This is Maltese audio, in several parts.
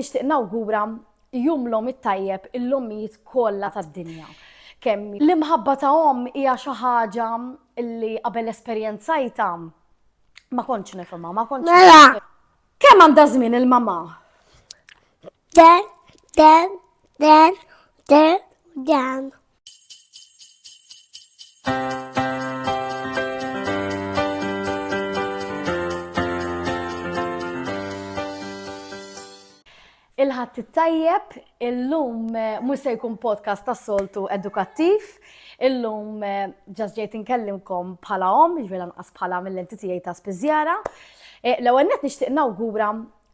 Nixtieq nawgura jum l-om it-tajjeb il-lommijiet kollha tad-dinja. Kemm l-imħabba ta' om hija xi ħaġa li qabel esperjenzajta ma kontx nifhimha, ma kontx. Mela. Kemm għandha żmien il-mama? Dan. Il-ħadd it-tajjeb, illum mhux se jkun podcast tas-soltu edukattiv, illum ġast ġejt inkellimkom bħala om, jiġifieri lanqas bħala mill-entitijiet ta' spiżjara. L-ewwel nett nixtieq nawgura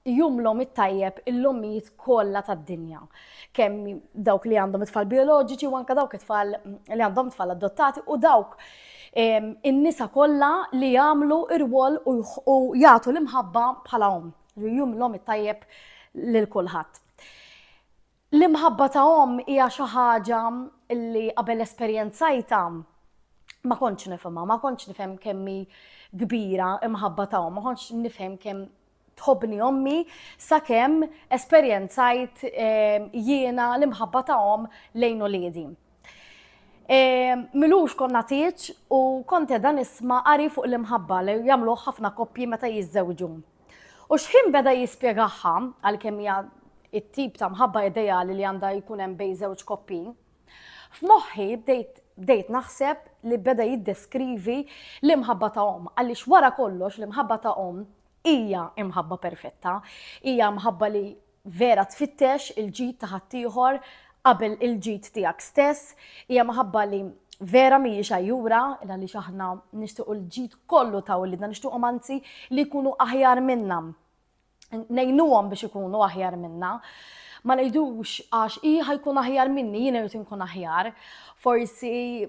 jum l-om it-tajjeb il-lommijiet kollha tad-dinja. Kemm dawk li għandhom it-tfal bioloġiċi u anke dawk it-tfal li għandhom tfal adottati u dawk in-nisa kollha li jagħmlu ir-rwol u jagħtu l-imħabba bħala om. Jum l-om it-tajjeb lil kulħadd. L-imħabba ta' om hija xi ħaġa li qabel esperjenzajta ma kontx nifhimha, ma kontx nifhem kemm hi kbira imħabba ta' om, ma kontx nifhem kemm tħobbni ommi sakemm esperjenzajt jiena l-imħabba ta' om lejn uliedi. Milux konna tieġ u kont qiegħda nisma' qari fuq l-imħabba li jagħmlu ħafna koppji meta jiżżewġu. U x'ħin beda jispjegaha għalkemm hija it-tip ta' mħabba ideali li għandha jkun hemm bejn żewġ koppji. F'moħħi bdejt naħseb li beda jiddeskrivi l-imħabba ta' om, għaliex wara kollox l-imħabba ta' om hija imħabba perfetta, hija mħabba li vera tfittex il-ġid ta' ħaddieħor qabel il-ġid tiegħek stess, hija mħabba li vera mhijiex għajjura, għaliex aħna nixtiequ l-ġid kollu ta' wliedna, nixtiequ anzi li jkunu aħjar minnha. Ngħinuhom biex ikunu aħjar minna. Ma ngħidux għax ħajkun aħjar minni, jiena jrid inkun aħjar. Forsi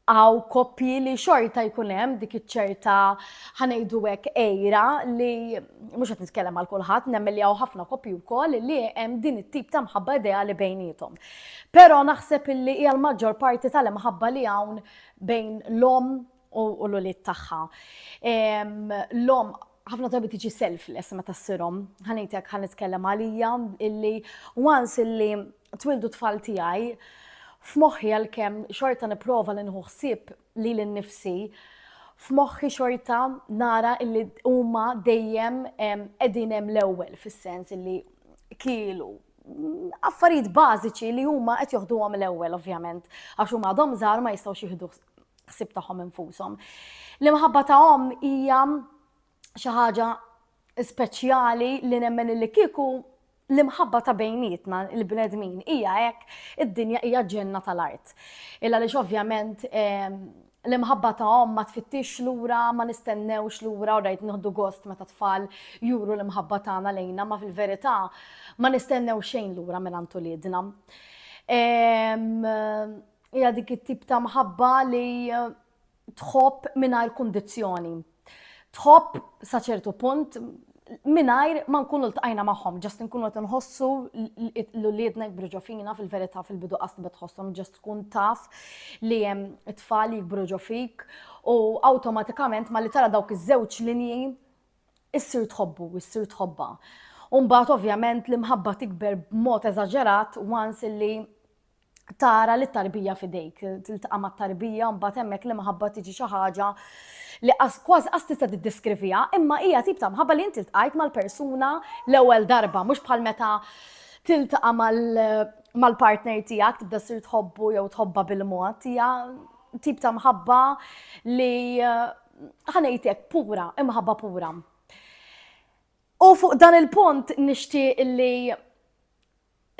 għaw koppji li xorta jkun hemm dik iċ-ċerta ħanejdu hekk ejra li mhux qed nitkellem għal kulħadd, nemmen li hawn ħafna koppji wkoll li hemm din it-tip ta' mħabba ideali bejniethom. Però naħseb illi hija l-maġġor parti tal-imħabba li hawn bejn l-om u l-ulied tagħha. L-om ħafna drabi tiġi selfless meta ssirhom. Ħanejtek ħanitkellem għalija illi once illi twildu tfal tiegħi f'moħħi għalkemm xorta nipprova li nħu ħsieb lili nnifsi, f'moħħi xorta nara illi huma dejjem qegħdin hemm l-ewwel fis-sens illi kielu affarijiet bażiċi li huma qed joħduhom l-ewwel ovvjament għax huma għadhom żgħar ma jistgħux jieħdu ħsieb tagħhom infushom. L-imħabba ta' om hija xi ħaġa speċjali li nemmen illi kieku l-imħabba ta' bejnietna il-bnedmin hija hekk, id-dinja hija ġenna tal-art. Illa għaliex ovvjament l-imħabba ta' om ma tfittix lura, ma nistennewx lura u rajt nieħdu gost meta tfal juru l-imħabba tagħna lejna, ma fil-verità ma nistennew xejn lura mingħand uliedna. Hija dik it-tip ta' mħabba li tħobb mingħajr kundizzjoni. Tħobb sa ċertu punt mingħajr ma nkunu ltqajna magħhom, ġast nkunu qed inħossu l-uliedna jikbru fina fil-verità fil-bidu qas tibgħet tħosshom, ġast tkun taf li hemm it-tfal jikbru fik u awtomatikament malli tara dawk iż-żewġ linji issir tħobbu, issir tħobba. U mbagħad ovvjament l-imħabba tikber b'mod eżaġerat once illi tara li t-tarbija fidejk, tiltaqa' mat-tarbija u mbagħad hemmhekk l-imħabba tiġi xi ħaġa li kważi qas tista' tiddeskrivija, imma hija tip ta' mħabba li inti ltqajt mal-persuna l-ewwel darba, mhux bħal meta tiltaqa' mal-partner tiegħek tibda ssir tħobbu jew tħobba bil-mod, hija tip ta' mħabba li ħanejtek pura, imħabba pura. U fuq dan il-punt nixtieq li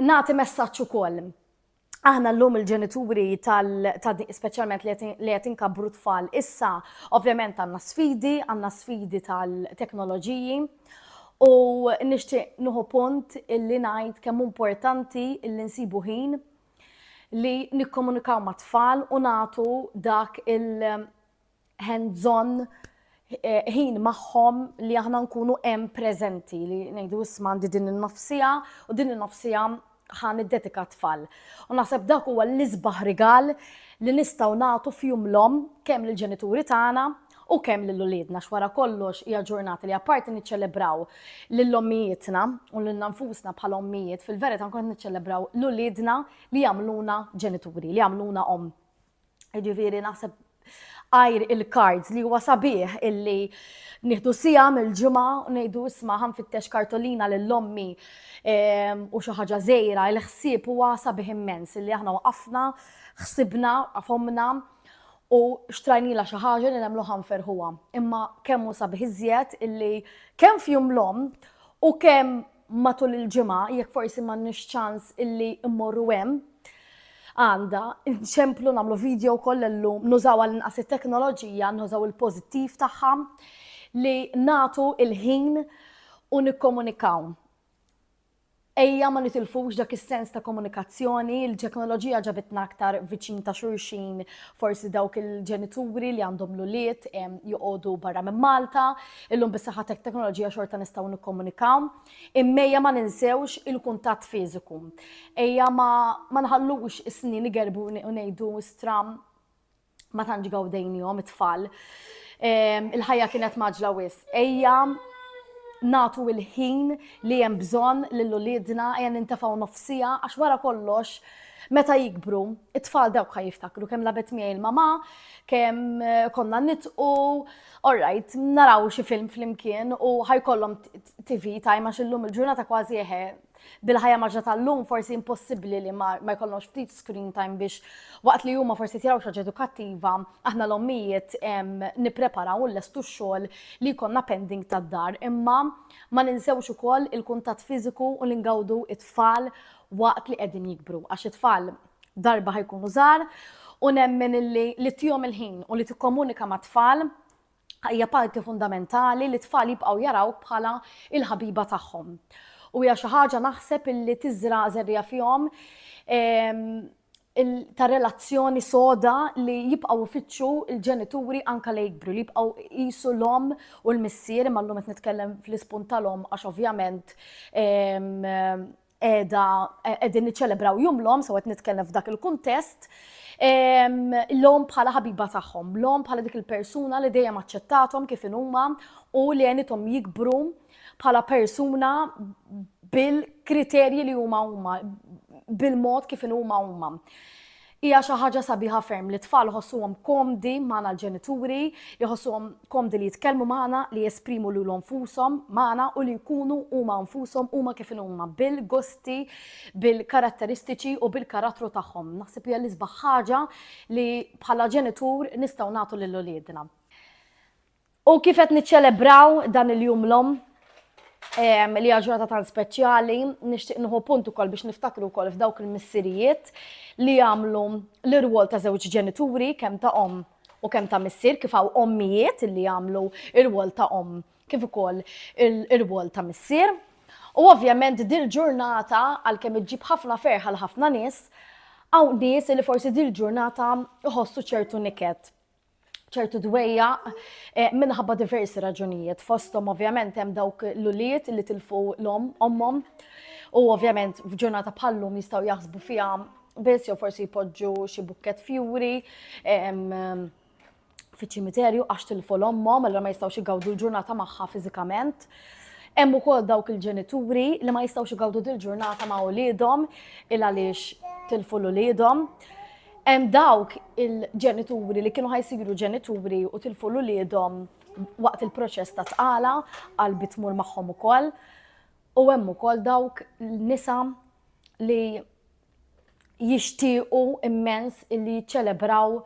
nagħti messaġġ ukoll. Aħna llum il-ġenituri speċjalment li qed inkabru tfal issa ovvjament għandna sfidi tal-teknoloġiji u nixtieq nieħu punt illi ngħid kemm importanti illi nsibu ħin li nikkomunikaw mat-tfal u nagħtu dak il-hands-on ħin magħhom li aħna nkunu hemm preżenti li ngħidu isma' għandi din in-nofsija u din in-nofsija ħan id-dedika tfal. U naħseb dak huwa l-isbaħ rigal li nistgħu nagħtu f'jum l-om kemm lill-ġenituri tagħna u kemm lill-uliedna x'wara kollox hija ġurnata li apparti niċċelebraw lill-ommijietna u lil nfusna bħala ommijiet, fil-verità nkun niċċelebraw l-uliedna li jagħmluna ġenituri, li jagħmluna om. Jiġifieri naħseb għajr il-cards li huwa sabiħ illi nieħdu sija mill-ġimgħa u ngħidu isma' ħanfittex kartolina lill-ommi u xi ħaġa żgħira, il-ħsieb huwa sabiħ immens illi aħna waqafna, ħsibna, qafhomna u xtrajnila xi ħaġa li nagħmluha nferħuha. Imma kemm hu sabiħ iżjed illi kemm f'jum l-omm u kemm matul il-ġimgħa jekk forsi m'għandniex ċans illi mmorru hemm għanda, nċemplu namlu video koll l-lum, nużaw għal-inqas il-teknoloġija, nużaw il-pozittiv tagħha li natu il-ħin u nikkomunikaw. Ejja ma nitilfux dak is-sens ta' komunikazzjoni, il-teknoloġija ġabitna aktar viċin ta' xulxin, forsi dawk il-ġenituri li għandhom l-uliet joqogħdu barra minn Malta, illum bis-saħħa teknoloġija xorta nistgħu nikkomunikaw, immejja ma ninsewx il-kuntatt fiżiku. Ejja ma nħallux is-snin igerbu u ngħidu stram ma tantx gawdejnihom it-tfal. Il-ħajja kienet maġla wisq. Ejja natu il-ħin li hemm bżonn lill-uliedna ejja nintefgħu nofsija għax wara kollox meta jikbru, it-tfal dawk ħajiftakru kemm labet miegħi il-mama, kemm konna nitqu, alright, naraw xi film flimkien u ħajkollhom TV time għax illum il-ġurnata kważi eħe bil-ħajja maġġa tal-lum forsi impossibbli li ma jkollhomx ftit screen time biex waqt li huma forsi tiraw xi ħaġa edukattiva, aħna l-ommijiet nippreparaw nlestu x-xogħol li jkollna pending tad-dar, imma ma ninsewx ukoll il-kuntatt fiżiku u li ngawdu it-tfal waqt li qegħdin jikbru għax it-tfal darba ħajkunu żgħar u nemmen li tihom il-ħin u li tikkomunika ma' tfal hija parti fundamentali li tfal jibqgħu jaraw bħala il-ħabiba tagħhom. U hija xi ħaġa naħseb illi tiżra żerrija fihom ta' relazzjoni soda li jibqgħu ifittxu il-ġenituri anke li jikbru, li jibqgħu qisu l-omm u l-missier, imma llum qed nitkellem fl-ispunt tal-omm għax ovvjament qegħdin niċċelebraw jum l-omm, so qed nitkellem f'dak il-kuntest, l-omm bħala ħabiba tagħhom, l-omm bħala dik il-persuna li dejjem aċċettathom kif huma u li għenithom jikbru bħala persuna bil-kriterji li huma, bil-mod kif huma. Hija xi ħaġa sabiħa ferm li tfal ħossuhom komdi magħna l-ġenituri, jħossuhom komdi li jitkellmu magħna, li jesprimu lilhom nfushom magħna u li jkunu huma nfushom huma kif huma bil-gusti, bil-karatteristiċi u bil-karattru tagħhom. Naħseb hija l-isbaħ ħaġa li bħala ġenitur nistgħu nagħtu lill-uliedna. U kif qed niċċelebraw dan il-jum l-omm li hija ġurnata tan speċjali, nixtieq nieħu punt ukoll biex niftakru wkoll f'dawk il-missirijiet li jagħmlu l-irwol ta' żewġ ġenituri kemm ta' omm u kemm ta' missier, kif hawn ommijiet li jagħmlu ir-rwol ta' omm kif ukoll ir-rwol ta' missier. U ovvjament din il-ġurnata għalkemm iġġib ħafna ferħa l ħafna nies, hawn nies li forsi din il-ġurnata iħossu ċertu niket, ċertu dwejja minħabba diversi raġunijiet. Fosthom ovvjament hemm dawk l-uliet li tilfu l-omm, ommhom, u ovvjament f'ġurnata bħallum jistgħu jaħsbu fiha biss jew forsi jpoġġu xi bukkett fjuri fiċ-ċimiterju għax tilfu l-ommhom, allura ma jistgħux igawdu l-ġurnata magħha fiżikament. Hemm ukoll dawk il-ġenituri li ma jistgħux igawdu dil-ġurnata ma' uliedhom il għaliex tilfu l-uliedhom. Hemm dawk il-ġenituri li kienu ħajsiru ġenituri u tilfu l-uliedhom waqt il-proċess ta' tqala qalbi tmur magħhom ukoll. U hemm ukoll dawk nisa li jixtiequ immens illi jiċċelebraw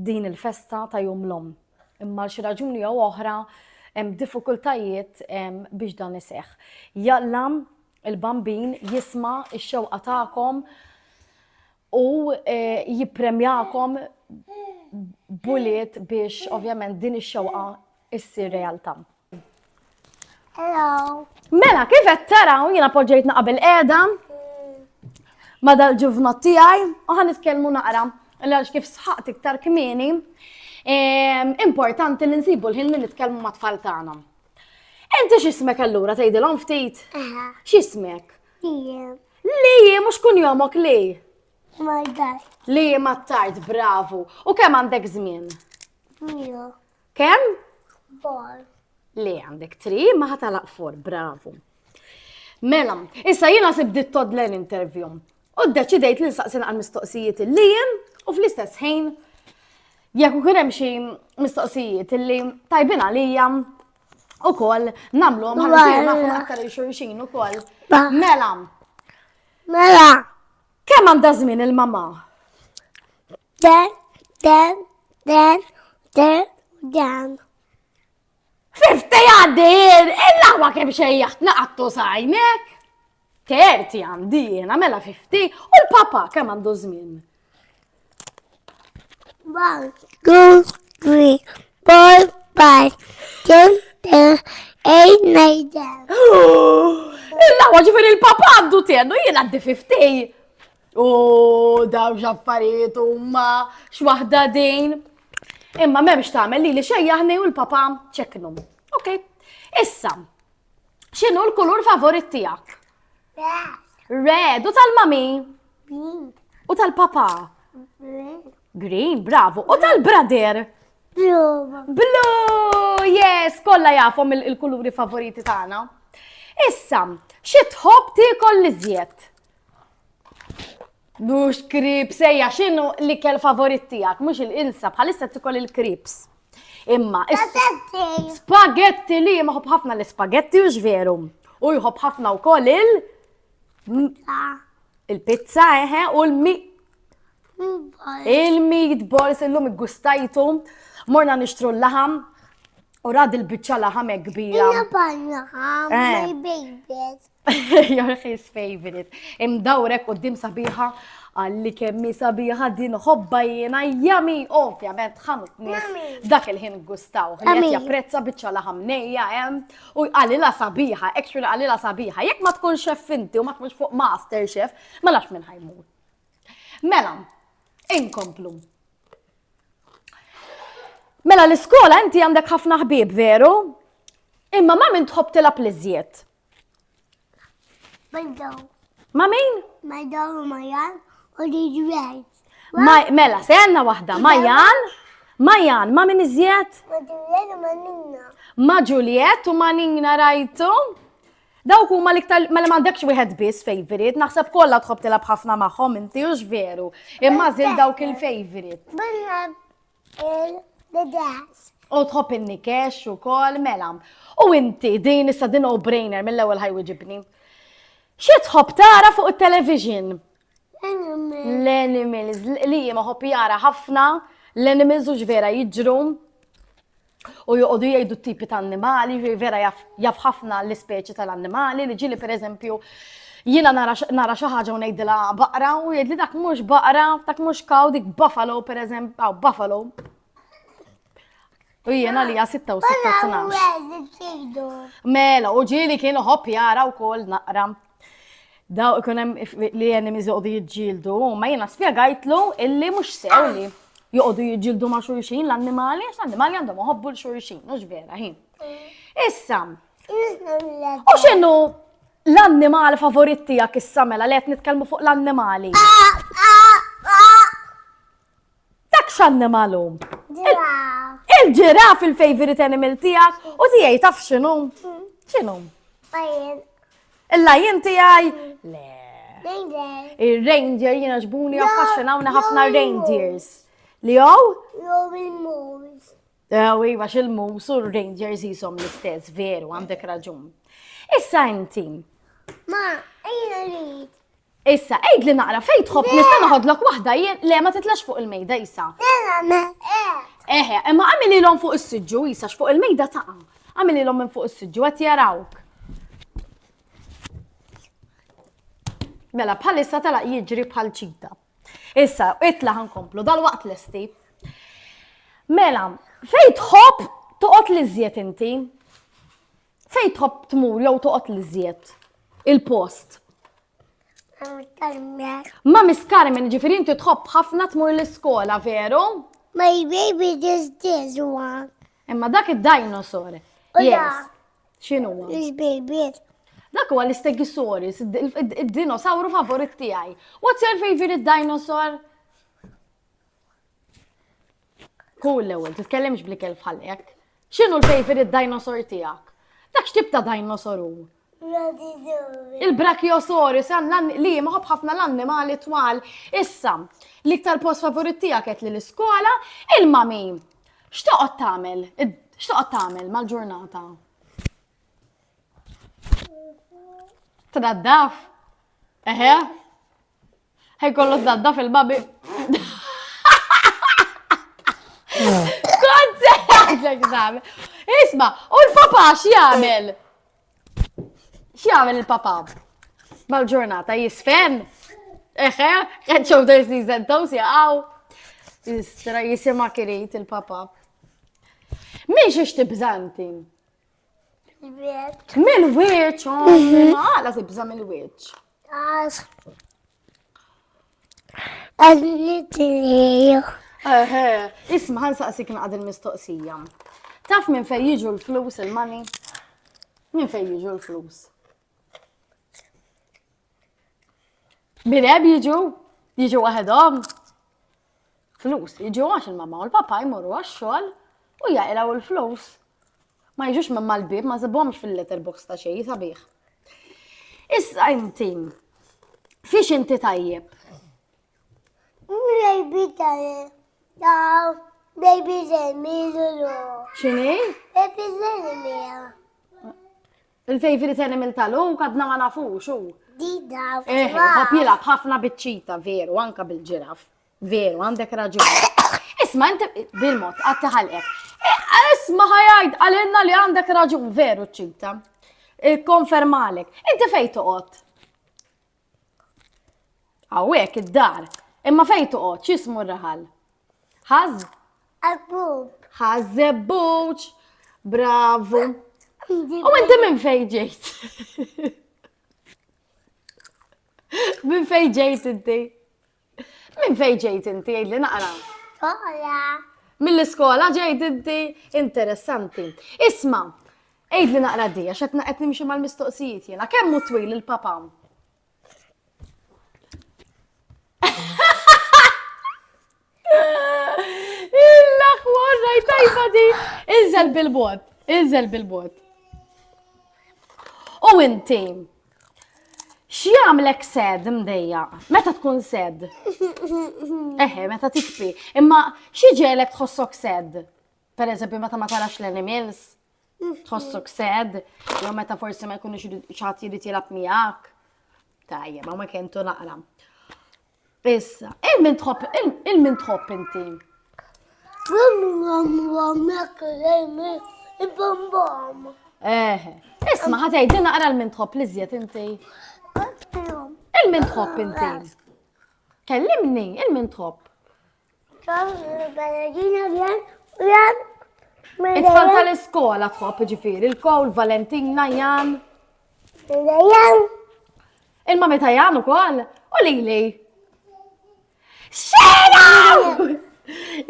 din il-festa ta' jum l-omm. Imma xi raġuni jew oħra hemm diffikultajiet biex dan iseħħ. Jalla il-bambin jisma' x-xewqa tagħkom u jippremjakom buliet biex ovvjament din ix-xewqa issir realtà. Hello. Mela, kif qed taraw jiena poġġejtna qabel qiegħda ma' dal-ġuvnat tiegħi u ħanitkellmu naqra għaliex kif sħaqt iktar kmieni importanti li nsibu l-ħin li nitkellmu ma' tfal tagħna. Inti x'ismek allura tgħidilhom ftit? X'ismek? Liam. Li mhux kun jomok li. My dad. Li ma tard, bravu. U kemm għandek żmien? Mio. Kemm? 4. Li għandek 3 ma ħatalaq 4, bravo. Mela, issa jiena sibdit todle l-interview. U ddeċidejt li nsaqsin għal mistoqsijiet il-lijem u fl-istess ħin jekk ukoll hemm xi mistoqsijiet illi tajbin għalija ukoll nagħmluhom ħalli nafu aktar il-xulxin ukoll. Mela, kemm għandha żmien il-mama? Dan. 50 għaddin, il-laħwa kem xejjaħt naqattu sajnek. 30 għandina, mela 50, u l-papa kem għandu żmien? 1, 2, 3, 4, 5, 6, 7, 8, 9, 10. Il-laħwa ġifir il-papa għandu 10, u jien għaddi 50. U daw ġaffariet u ma xwahda din. Imma memx tagħmel li xejjaħni u l-papa ċeknu. Ok, issa, x'inhu l-kulur favorit tiegħek? Red, u tal-mami? U tal-papa? Green, bravo. U tal-brother? Blue, yes, kollha jafhom il-kuluri favoriti tagħna. Issa, xi tħobb tiekol l-iżjed? Dux krips, ejja, x'inhu l-ikel favorit tiegħek? Mhux il-insa, bħalissa tikol il-krips. Imma, spaghetti li jħobb ħafna l-spaghetti u veru. U jħobb ħafna wkoll il-pizza, u il-meatballs illum iggustajtu. Morna nixtru l-laħam u rad il-biċċa laħam kbira. My babies. Your his favorite. Imdawrek qudiem sabiħa għalli kemmi sabiħa din ħobba jiena yummy, ovvjament ħanut nies dak il-ħin gustaw. Qed japprezza biċċa laħam nejja u għalila sabiħa, actually għalila sabiħa. Jekk ma tkun chef inti u ma tkunx fuq master chef, ma nafx minn ħajmut. Mela, inkomplu. Mela l-iskola inti għandek ħafna ħbieb, veru? Imma ma min tħobb tilab l-iżjed? My dog. Ma min? My dog, Mayan, or did you write? Mela, se għanna wahda. Majan, ma min iżjed? Ma Juliet u ma Nina. Ma Juliet u ma Nina rajtu? Dawk huma l-iktar mela m'għandekx wieħed biss favorite, naħseb kollha tħobb tilab ħafna magħhom inti hux veru. Imma żil dawk il-favorite. Bħalab il-das. U tħobb in-nikex ukoll mela. U inti din issa din no-brainer mill-ewwel ħajwiġibni. Xi tħobb tara fuq it-television? L-animals li ma ħobb jara ħafna, l-animals u vera jiġru u joqogħdu jgħidu t-tipi ta' annimali, vera jaf ħafna l-ispeċi tal-annimali li ġili pereżempju jiena nara xi ħaġa u ngħidilha baqra u jgħidli dak mhux baqra, dak mhux kaw, dik buffalo pereżempju, buffalo. U jiena li 6 u 12. Mela, u ġili kienu ħobb jara wkoll naqra. Daw ikun hemm li enemies joqogħdu jiġġieldu, ma jiena spjegajtlu illi mhux sew li joqogħdu jiġġieldu ma' xulxin l-annimali, għax l-annimali għandhom iħobbu l-xulxin, mhux vera ħin. Issa, u x'inhu l-annimal favorit tiegħek issa mela li qed nitkellmu fuq l-annimali? Dak x'annimal hu? Il-ġiraf il-favorite animal tiegħek u tiegħi taf x'inhu? X'inhu? Il-lajn tiegħi? Le. Il-reindeer jiena ġbuni affaxxinawna ħafna reindeers. Li jew? Jew il-moose. Iva il-moose u r-reindeers jisom l-istess, veru, għandek raġun. Issa inti. Ma, ejna rrid. Issa, ejd li naqra fejn tħobb nista' naħodlok waħda jien le ma titlax fuq il-mejda issa. Eħe, imma għamililhom fuq is-siġġu issa fuq il-mejda taqa'. Għamililhom minn fuq is-siġġu qed jarawk. Mela bħalissa talaq jiġri bħal ċita. Issa, itla ħankomplu, dal-waqt lesti. Mela, fejn tħobb toqgħod l-iżjed inti? Fejn tħobb tmur jew toqgħod l-iżjed? Il-post. Ma miskarmen, ġifieri inti tħobb ħafna tmur l-iskola, veru? My baby just this one. Imma dak id-dinosaur. Yes. X'inhu huwa? This baby. Dak huwa l-Stegosaurus, id-dinosawru favorit tiegħi. What's your favorite dinosaur? Cool l-ewwel, titkellimx bl-ikel bħalek. X'inhu l-favorite dinosaur tiegħek? Dak x'tib ta' dinosaur hu? Il-Brachiosaurus li maħob ħafna l-annimali twal. Issa, l-iktar post favorit tiegħek qed li l-iskola, il-mami. X'toqgħod tagħmel? X'toqgħod tagħmel mal-ġurnata? Tnaddaf? Eħe? Ħejkollu tnaddaf il-babi. Kont sejħlek tagħmel. Isma', u l-papa x'jagħmel? X'jagħmel il-papa? Mal-ġurnata jisfen? Eħe? Qed shoulder season toast jaqgħu. Jisima kirit il-papa. Miex tibżanti? Il-biet. Mill-wiċ, la tibża mill-wiċ. Għaznitiliju. Eħe, isma' ħansaqsik naqad il-mistoqsija. Taf minn fejn jiġu l-flus, il-money? Minn fejn jiġu l-flus? Bireb jiġu? Jiġu waħedhom? Flus, jiġu għax il-mamma u l-papa jmorru għax-xogħol u jaqilgħu l-flus. Ma jiġux minn mal-bib, ma żibhomx fil-letterbox ta' xejn sabiħ. Issa inti, fiex inti tajjeb? Baby tajjeb. Baby Zemi Lulu. X'inhi? Baby Zemi. Il-favorite animal tal-u kadna ma nafux hu. Dida. Hop jilgħab ħafna biċ-ċita, veru, anka bil-ġiraf. Veru, għandek raġun. Isma' inti bil-mod qatt ħalqek. Isma' ħajajd għalinna li għandek raġun, veru ċita. Konfermalek. Inti fejn toqgħod? Hawnhekk id-dar. Imma fejn toqgħod? X'ismu r-raħal? Ħaż? Akbub. Ħażebbuċ. Bravo. U inti minn fejn ġejt? Minn fejn ġejt inti? Minn fejn ġejt inti? Jgħidli naqra. Tola. Mill-iskola ġejt inti? Interessanti. Isma', jgħidli naqra di, għax qed nimxi mal-mistoqsijiet jiena. Kemm hu twil il-papa? Il-laħwa tajba di. Inżel bil-bot. Inżel bil-bot. U inti, x'jagħmlek sed mdejja? Meta tkun sed? Eħe, meta tikbi. Imma x'jiġielek tħossok sed? Pereżempju meta ma tarax l-animals? Tħossok sed? Jew meta forsi ma jkunux xi ħadd jirid jilgħab miegħek? Tajjeb, ma kentu naqra. Issa, il-min tħobb inti? Eħe, isma' ħatgħid naqra l-min tħobb li żjed inti. Il-min tħobb inti. Kellimni, il-min tħobb. It-tfal tal-iskola tħobb ġifieri, il-Kowl, Valentina, Jan. Il-mami ta' Jan ukoll, u Lili. Xena!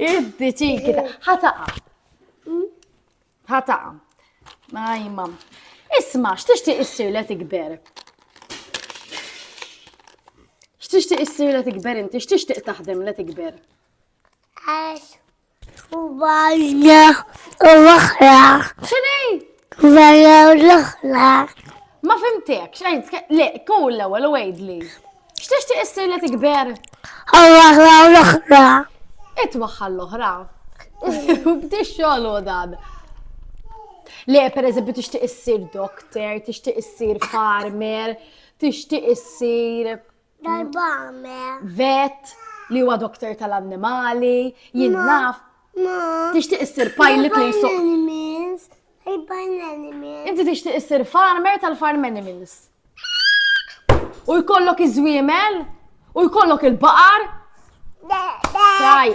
Iddi ċikita, ħataqa. Majma. Isma, x'tixtieq issir li tikber? X'tixtieq issir li tikber inti? X'tixtieq taħdem li tikber? X'inhi? Ma fimtek, x'għid? Le, kull l-ewwel u għejdli. X'tixtieq issir li tikber? Itwaħħal l-oħra. U bdix xogħol dan. Le, pereżempju tixtieq issir doktor, tixtieq issir farmer, tixtieq issir vet li huwa doktor tal-annimali, jien naf. Tixtieq issir pilot li jsuq. Inti tixtieq issir farmer tal-farm animals. U jkollok iż-żwiemel, u jkollok il-baqar. Taj,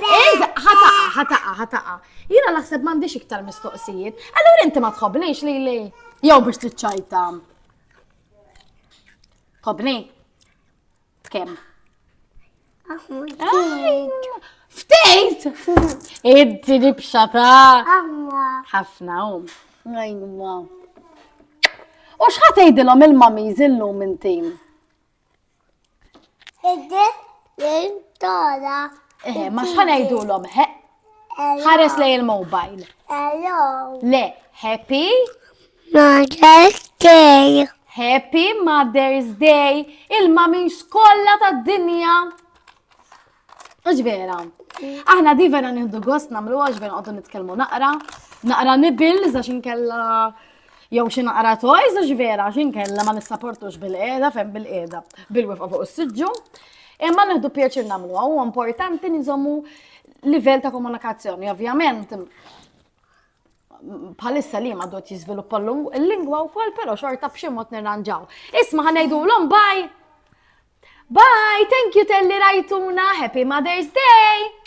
ħataqa. Jiena naħseb m'għandix iktar mistoqsijiet. Allura inti ma tħobbnix li jew biex tiċċajta. Tħobbni? Kemm? Ftejt! Inti nibxa ta' ħafna Ajma. U x'ħad tgħidilhom il-mamiż illum inti? Tola. Ma x'ħan ngħidulhom? ħares lej il-mobile. Hello. Le, happy, Mother's Day. happy Mother's Day, il-mamins kollha tad-dinja. Mhux vera. Aħna di vera nieħdu gost nagħmlu għax vera qogħdu nitkellmu naqra nibil za xinkella jew xi naqra toys għax vera xinkella ma nissapportux bil-qiegħda fejn bil-qiegħda bil-wefqa fuq is-siġġu. Imma nieħdu pjaċir nagħmluha huwa importanti niżommu livell ta' komunikazzjoni. Ovvjament bħalissa li ma dot jiżviluppa l-lingwa wkoll però xorta b'xi mod nirranġaw. Isma' ħanejdulhom bye. Bye, thank you telli rajtuna, happy Mother's Day!